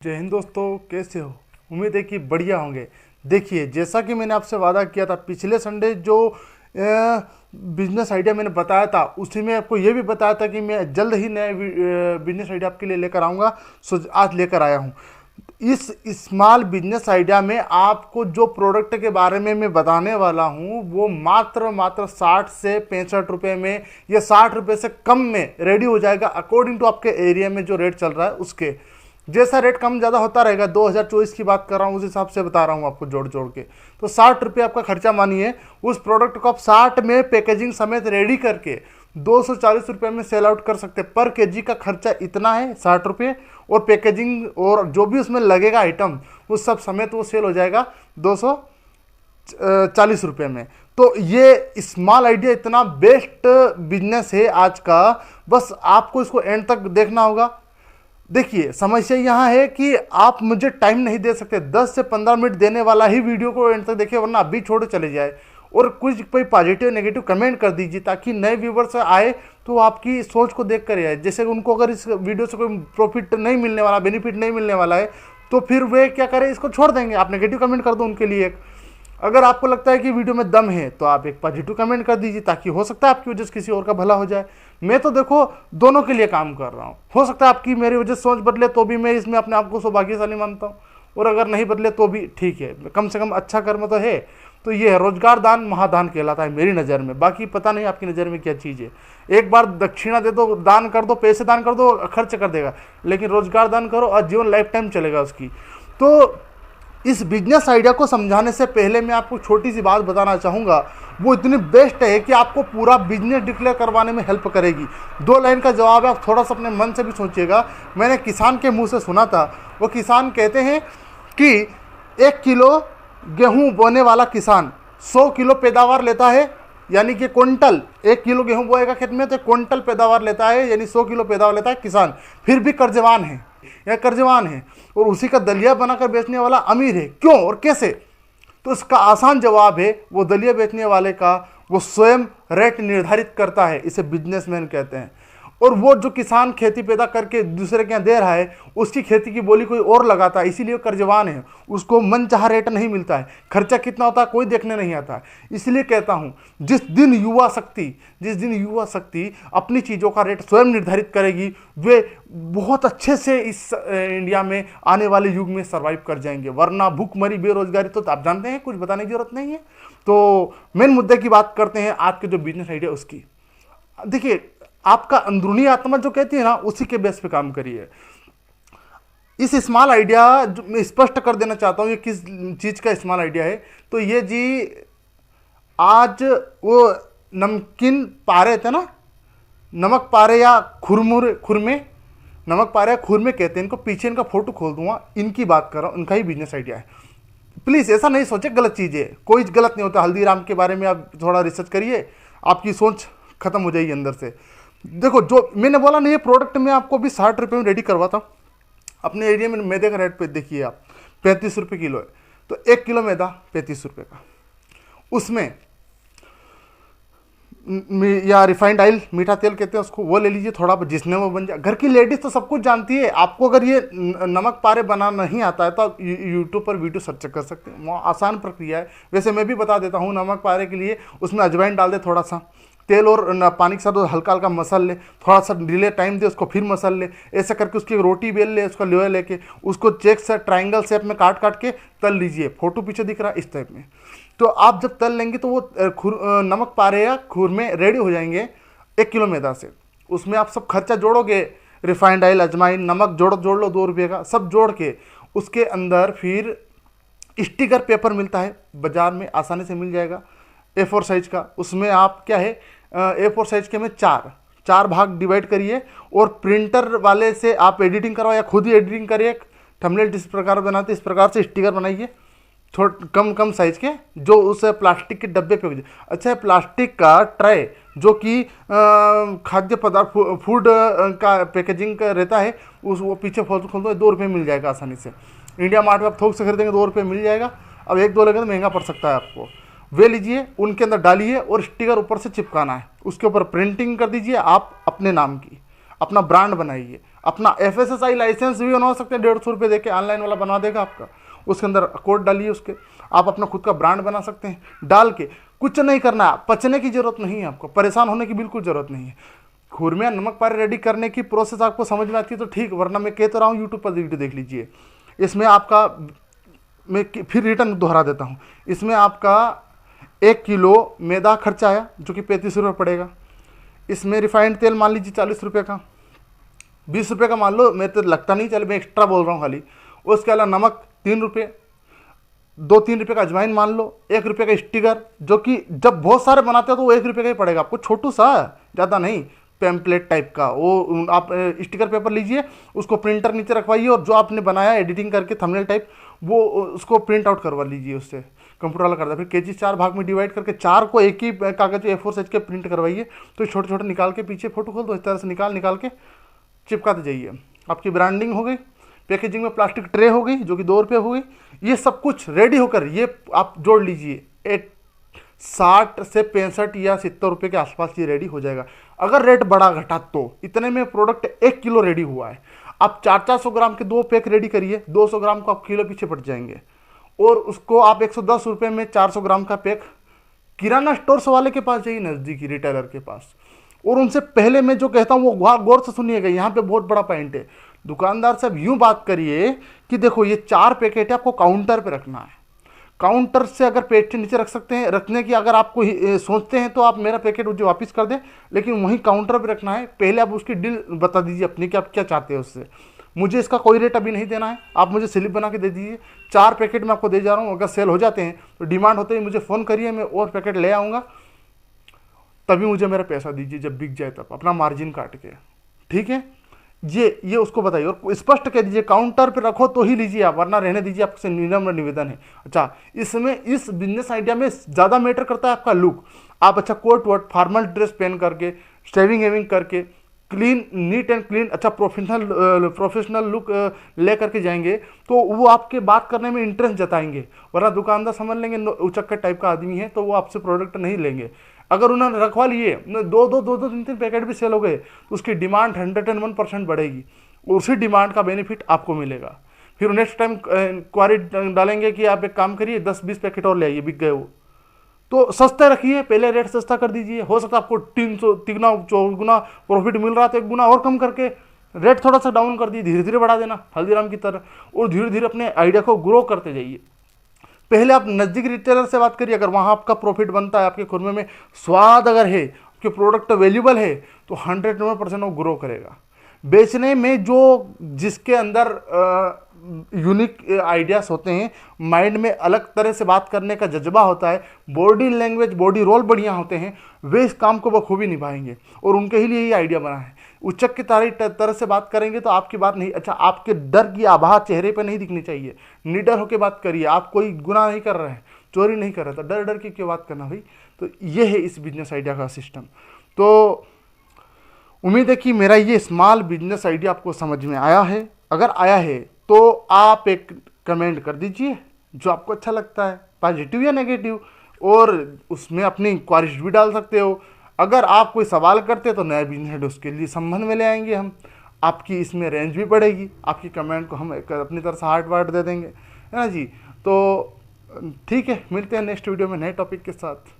जय हिंद दोस्तों, कैसे हो? उम्मीद है कि बढ़िया होंगे। देखिए, जैसा कि मैंने आपसे वादा किया था पिछले संडे, जो बिजनेस आइडिया मैंने बताया था उसी में आपको ये भी बताया था कि मैं जल्द ही नया बिजनेस आइडिया आपके लिए लेकर आऊँगा। सो आज लेकर आया हूँ। इस स्मॉल बिजनेस आइडिया में आपको जो प्रोडक्ट के बारे में मैं बताने वाला हूँ वो मात्र मात्र 60 से 65 रुपये में या 60 रुपये से कम में रेडी हो जाएगा, अकॉर्डिंग टू आपके एरिया में जो रेट चल रहा है उसके। जैसा रेट कम ज़्यादा होता रहेगा, 2024 की बात कर रहा हूँ, उस हिसाब से बता रहा हूँ आपको जोड़ जोड़ के। तो 60 रुपये आपका खर्चा मानिए। उस प्रोडक्ट को आप 60 में पैकेजिंग समेत रेडी करके 240 रुपये में सेल आउट कर सकते हैं। पर केजी का खर्चा इतना है 60 रुपये, और पैकेजिंग और जो भी उसमें लगेगा आइटम उस सब समेत वो सेल हो जाएगा 240 रुपये में। तो ये स्मॉल आइडिया इतना बेस्ट बिजनेस है आज का, बस आपको इसको एंड तक देखना होगा। देखिए, समस्या यहाँ है कि आप मुझे टाइम नहीं दे सकते। 10 से 15 मिनट देने वाला ही वीडियो को एंड तक देखिए, वरना अभी छोड़ चले जाए। और कुछ कोई पॉजिटिव नेगेटिव कमेंट कर दीजिए ताकि नए व्यूवर्स आए तो आपकी सोच को देख कर आए। जैसे उनको अगर इस वीडियो से कोई प्रॉफिट नहीं मिलने वाला, बेनिफिट नहीं मिलने वाला है, तो फिर वे क्या करें, इसको छोड़ देंगे। आप नेगेटिव कमेंट कर दो उनके लिए एक। अगर आपको लगता है कि वीडियो में दम है तो आप एक पॉजिटिव कमेंट कर दीजिए ताकि हो सकता है आपकी वजह से किसी और का भला हो जाए। मैं तो देखो दोनों के लिए काम कर रहा हूँ। हो सकता है आपकी मेरी वजह से सोच बदले तो भी मैं इसमें अपने आप को सौभाग्यशाली मानता हूँ, और अगर नहीं बदले तो भी ठीक है, कम से कम अच्छा कर्म तो है। तो ये है, रोजगार दान महादान कहलाता है मेरी नज़र में। बाकी पता नहीं आपकी नज़र में क्या चीज़ है। एक बार दक्षिणा दे दो, दान कर दो, पैसे दान कर दो, खर्च कर देगा, लेकिन रोजगार दान करो और जीवन लाइफ टाइम चलेगा उसकी। तो इस बिजनेस आइडिया को समझाने से पहले मैं आपको छोटी सी बात बताना चाहूँगा। वो इतनी बेस्ट है कि आपको पूरा बिजनेस डिक्लेयर करवाने में हेल्प करेगी। 2 लाइन का जवाब है, आप थोड़ा सा अपने मन से भी सोचिएगा। मैंने किसान के मुंह से सुना था, वो किसान कहते हैं कि 1 किलो गेहूं बोने वाला किसान 100 किलो पैदावार लेता है, यानी कि क्विंटल। 1 किलो गेहूं बोएगा खेत में तो क्विंटल पैदावार लेता है, यानी 100 किलो पैदावार लेता है किसान। फिर भी कर्जवान है या कर्जवान है, और उसी का दलिया बनाकर बेचने वाला अमीर है। क्यों और कैसे? तो इसका आसान जवाब है, वो दलिया बेचने वाले का वो स्वयं रेट निर्धारित करता है, इसे बिजनेसमैन कहते हैं। और वो जो किसान खेती पैदा करके दूसरे के यहाँ दे रहा है, उसकी खेती की बोली कोई और लगाता है, इसीलिए कर्जवान है। उसको मन चाह रेट नहीं मिलता है, खर्चा कितना होता है कोई देखने नहीं आता है। इसलिए कहता हूँ, जिस दिन युवा शक्ति अपनी चीज़ों का रेट स्वयं निर्धारित करेगी, वे बहुत अच्छे से इस इंडिया में आने वाले युग में सर्वाइव कर जाएंगे। वरना भूखमरी बेरोजगारी तो आप जानते हैं, कुछ बताने की जरूरत नहीं है। तो मेन मुद्दे की बात करते हैं, आज के जो बिजनेस आइडिया उसकी। देखिए, आपका अंदरूनी आत्मा जो कहती है ना, उसी के बेस पे काम करिए। इस स्मॉल आइडिया जो मैं स्पष्ट कर देना चाहता हूँ, ये किस चीज़ का स्मॉल आइडिया है। तो ये जी, आज वो नमकीन पारे थे ना, नमक पारे या खुरमे, नमक पारे या खुरमे कहते हैं इनको। पीछे इनका फोटो खोल दूंगा, इनकी बात कर रहा हूँ, इनका ही बिजनेस आइडिया है। प्लीज़ ऐसा नहीं सोचे गलत चीज़ है, कोई गलत नहीं होता। हल्दीराम के बारे में आप थोड़ा रिसर्च करिए, आपकी सोच खत्म हो जाएगी अंदर से। देखो, जो मैंने बोला ना, ये प्रोडक्ट मैं आपको भी 60 रुपये में रेडी करवाता हूँ। अपने एरिया में मैदे का रेट पे देखिए आप, 35 रुपये किलो है। तो 1 किलो मैदा 35 रुपये का, उसमें या रिफाइंड ऑयल, मीठा तेल कहते हैं उसको, वो ले लीजिए थोड़ा, जिसने वो बन जाए। घर की लेडीज़ तो सब कुछ जानती है। आपको अगर ये नमक पारे बनाना नहीं आता है तो आप यूट्यूब पर वीडियो सर्च कर सकते हैं, वहाँ आसान प्रक्रिया है। वैसे मैं भी बता देता हूँ, नमक पारे के लिए उसमें अजवाइन डाल दे, थोड़ा सा तेल और पानी के साथ हल्का हल्का मसल ले, थोड़ा सा डिले टाइम दे, उसको फिर मसल ले। ऐसे करके उसकी रोटी बेल ले, उसका लोया लेके उसको चेक से ट्रायंगल शेप में काट काट के तल लीजिए। फोटो पीछे दिख रहा है इस टाइप में। तो आप जब तल लेंगे तो वो नमक पारे या खुरमे रेडी हो जाएंगे 1 किलो मैदा से। उसमें आप सब खर्चा जोड़ोगे, रिफाइंड ऑयल, अजवाइन, नमक जोड़ लो 2 रुपये का, सब जोड़ के उसके अंदर फिर स्टिकर पेपर मिलता है बाज़ार में, आसानी से मिल जाएगा, A4 साइज का। उसमें आप क्या है, A4 साइज के में 4 भाग डिवाइड करिए, और प्रिंटर वाले से आप एडिटिंग करवाओ या खुद ही एडिटिंग करिए। थंबनेल जिस प्रकार बनाते इस प्रकार से स्टिकर बनाइए, कम साइज के, जो उस प्लास्टिक के डब्बे पे। अच्छा, प्लास्टिक का ट्रे जो कि खाद्य पदार्थ फूड का पैकेजिंग का रहता है, वो पीछे खोल दो, 2 रुपये मिल जाएगा आसानी से। इंडिया मार्ट में आप थोक से खरीदेंगे 2 रुपये मिल जाएगा। अब 1-2 लगेगा तो महंगा पड़ सकता है आपको। वे लीजिए, उनके अंदर डालिए और स्टिकर ऊपर से चिपकाना है। उसके ऊपर प्रिंटिंग कर दीजिए आप अपने नाम की, अपना ब्रांड बनाइए। अपना FSSI लाइसेंस भी बनवा सकते हैं, 150 रुपये देके ऑनलाइन वाला बनवा देगा आपका। उसके अंदर कोड डालिए उसके, आप अपना खुद का ब्रांड बना सकते हैं डाल के। कुछ नहीं करना है, पचने की जरूरत नहीं है आपको, परेशान होने की बिल्कुल जरूरत नहीं है। खुरमिया नमक पारे रेडी करने की प्रोसेस आपको समझ में आती है तो ठीक, वरना मैं कह तो रहा हूँ यूट्यूब पर वीडियो देख लीजिए। इसमें आपका, मैं फिर रिटर्न दोहरा देता हूँ, इसमें आपका 1 किलो मैदा खर्चा आया जो कि 35 रुपये पड़ेगा। इसमें रिफाइंड तेल मान लीजिए 40 रुपये का, 20 रुपये का मान लो, मैं तो लगता नहीं, चल मैं एक्स्ट्रा बोल रहा हूँ खाली। उसके अलावा नमक 3 रुपये, 2-3 रुपये का अजवाइन मान लो, 1 रुपये का स्टिकर, जो कि जब बहुत सारे बनाते हो तो वो 1 रुपये का ही पड़ेगा आपको, छोटू सा, ज़्यादा नहीं, पैम्पलेट टाइप का वो। आप स्टिकर पेपर लीजिए, उसको प्रिंटर नीचे रखवाइए और जो आपने बनाया एडिटिंग करके थंबनेल टाइप, वो उसको प्रिंट आउट करवा लीजिए उससे, कंप्यूटर वाला करता है। फिर केजी 4 भाग में डिवाइड करके 4 को एक ही कागज A4 साइज के प्रिंट करवाइए, तो छोटे छोटे निकाल के पीछे फोटो खोल दो, इस तरह से निकाल के चिपकाते जाइए। आपकी ब्रांडिंग हो गई। पैकेजिंग में प्लास्टिक ट्रे हो गई जो कि 2 रुपये हो गई। ये सब कुछ रेडी होकर ये आप जोड़ लीजिए, 60 से 65 या 70 रुपये के आसपास ये रेडी हो जाएगा। अगर रेट बढ़ा घटा तो इतने में प्रोडक्ट 1 किलो रेडी हुआ है। आप 400 ग्राम के 2 पैक रेडी करिए, 200 ग्राम को आप किलो पीछे पड़ जाएंगे, और उसको आप 110 रुपये में 400 ग्राम का पैक किराना स्टोर्स वाले के पास जाइए, नज़दीकी रिटेलर के पास, और उनसे पहले मैं जो कहता हूँ वो गौर से सुनिएगा। यहाँ पे बहुत बड़ा पॉइंट है। दुकानदार से अब यूँ बात करिए कि देखो ये 4 पैकेट है, आपको काउंटर पे रखना है। काउंटर से अगर पेट के नीचे रख सकते हैं, रखने की अगर आपको सोचते हैं तो आप मेरा पैकेट मुझे वापस कर दें, लेकिन वहीं काउंटर पे रखना है। पहले आप उसकी डील बता दीजिए अपनी कि आप क्या चाहते हैं उससे। मुझे इसका कोई रेट अभी नहीं देना है, आप मुझे स्लिप बना के दे दीजिए। 4 पैकेट मैं आपको दे जा रहा हूँ, अगर सेल हो जाते हैं तो डिमांड होते ही मुझे फ़ोन करिए, मैं और पैकेट ले आऊँगा, तभी मुझे मेरा पैसा दीजिए जब बिक जाए तब, अपना मार्जिन काट के, ठीक है। ये उसको बताइए और स्पष्ट कह दीजिए काउंटर पे रखो तो ही लीजिए आप, वरना रहने दीजिए, आपसे विनम्र निवेदन है। अच्छा, इसमें इस बिजनेस आइडिया में ज़्यादा मैटर करता है आपका लुक। आप अच्छा कोट वोट फॉर्मल ड्रेस पहन करके, शेविंग वेविंग करके, क्लीन, नीट एंड क्लीन, अच्छा प्रोफेशनल लुक ले करके जाएंगे तो वो आपके बात करने में इंटरेस्ट जताएंगे। वरना दुकानदार समझ लेंगे उचक्कर टाइप का आदमी है तो वो आपसे प्रोडक्ट नहीं लेंगे। अगर उन्होंने रखवा लिए, 2-3 पैकेट भी सेल हो गए तो उसकी डिमांड 101% बढ़ेगी, उसी डिमांड का बेनिफिट आपको मिलेगा। फिर नेक्स्ट टाइम क्वारी डालेंगे कि आप एक काम करिए 10-20 पैकेट और ले आइए, बिक गए वो, तो सस्ते रखिए, पहले रेट सस्ता कर दीजिए। हो सकता है आपको 300 3 4 प्रॉफिट मिल रहा है तो 1 गुना और कम करके रेट थोड़ा सा डाउन कर दिए, धीरे धीरे बढ़ा देना हल्दीराम की तरह, और धीरे धीरे अपने आइडिया को ग्रो करते जाइए। पहले आप नज़दीक रिटेलर से बात करिए, अगर वहाँ आपका प्रॉफिट बनता है, आपके खुरमे में स्वाद अगर है, आपके प्रोडक्ट अवेलेबल है, तो 100% वो ग्रो करेगा। बेचने में जो जिसके अंदर यूनिक आइडियाज़ होते हैं, माइंड में अलग तरह से बात करने का जज्बा होता है, बॉडी लैंग्वेज, बॉडी रोल बढ़िया होते हैं, वे इस काम को बखूबी निभाएंगे, और उनके ही लिए ये आइडिया बना है। उचक की तरह से बात करेंगे तो आपकी बात नहीं, अच्छा आपके डर की आभा चेहरे पे नहीं दिखनी चाहिए, निडर होकर बात करिए। आप कोई गुनाह नहीं कर रहे हैं, चोरी नहीं कर रहे, तो डर डर के क्यों बात करना भाई। तो ये है इस बिजनेस आइडिया का सिस्टम। तो उम्मीद है कि मेरा ये स्मॉल बिजनेस आइडिया आपको समझ में आया है। अगर आया है तो आप एक कमेंट कर दीजिए जो आपको अच्छा लगता है, पॉजिटिव या नेगेटिव, और उसमें अपनी क्वारीज भी डाल सकते हो। अगर आप कोई सवाल करते तो नया बिजनेस है उसके लिए संबंध में ले आएंगे हम, आपकी इसमें रेंज भी बढ़ेगी, आपकी कमेंट को हम अपनी तरफ से हार्ट वार्ट दे देंगे, है ना जी। तो ठीक है, मिलते हैं नेक्स्ट वीडियो में नए टॉपिक के साथ।